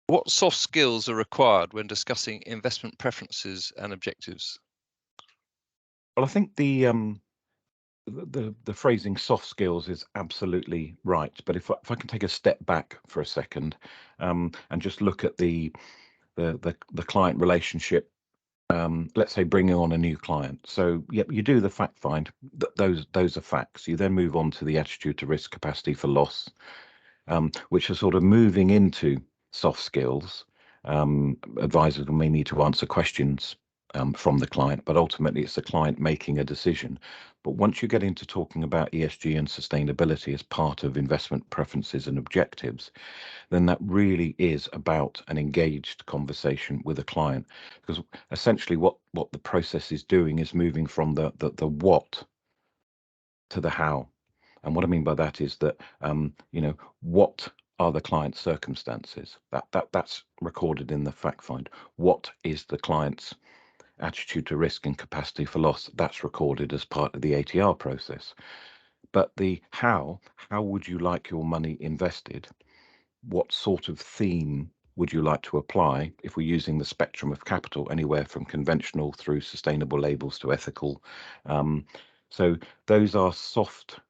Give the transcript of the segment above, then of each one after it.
What soft skills are required when discussing investment preferences and objectives? Well, I think the phrasing soft skills is absolutely right. But if I can take a step back for a second, and just look at the client relationship, let's say bringing on a new client. So, yep, you do the fact find. Those are facts. You then move on to the attitude to risk, capacity for loss, which are sort of moving into soft skills. Advisors may need to answer questions from the client, but ultimately it's the client making a decision. But once you get into talking about ESG and sustainability as part of investment preferences and objectives, then that really is about an engaged conversation with a client. Because essentially what the process is doing is moving from the what to the how. And what I mean by that is that, what are the client's circumstances? That's recorded in the fact find. What is the client's attitude to risk and capacity for loss? That's recorded as part of the ATR process. But the how would you like your money invested? What sort of theme would you like to apply if we're using the spectrum of capital, anywhere from conventional through sustainable labels to ethical? Um, so those are soft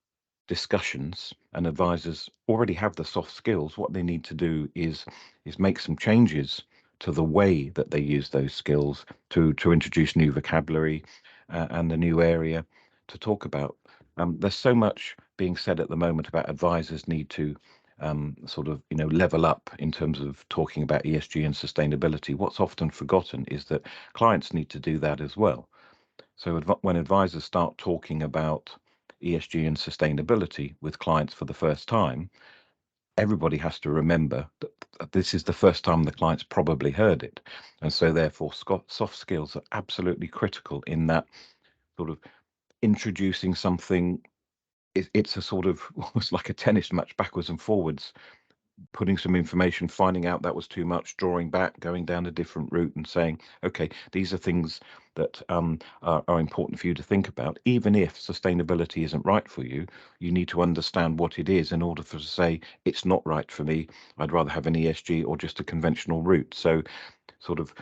discussions, and advisors already have the soft skills. What they need to do is make some changes to the way that they use those skills to introduce new vocabulary, and a new area to talk about. There's so much being said at the moment about advisors need to sort of level up in terms of talking about ESG and sustainability. What's often forgotten is that clients need to do that as well. So when advisors start talking about ESG and sustainability with clients for the first time, everybody has to remember that this is the first time the client's probably heard it. And so therefore soft skills are absolutely critical in that sort of introducing something. It's a sort of almost like a tennis match, backwards and forwards, putting some information, finding out that was too much, drawing back, going down a different route, and saying, okay, these are things that are important for you to think about. Even if sustainability isn't right for you, you need to understand what it is in order for to say it's not right for me. I'd rather have an ESG or just a conventional route. So, sort of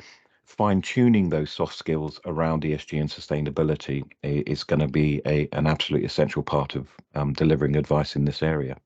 fine tuning those soft skills around ESG and sustainability is going to be an absolutely essential part of delivering advice in this area.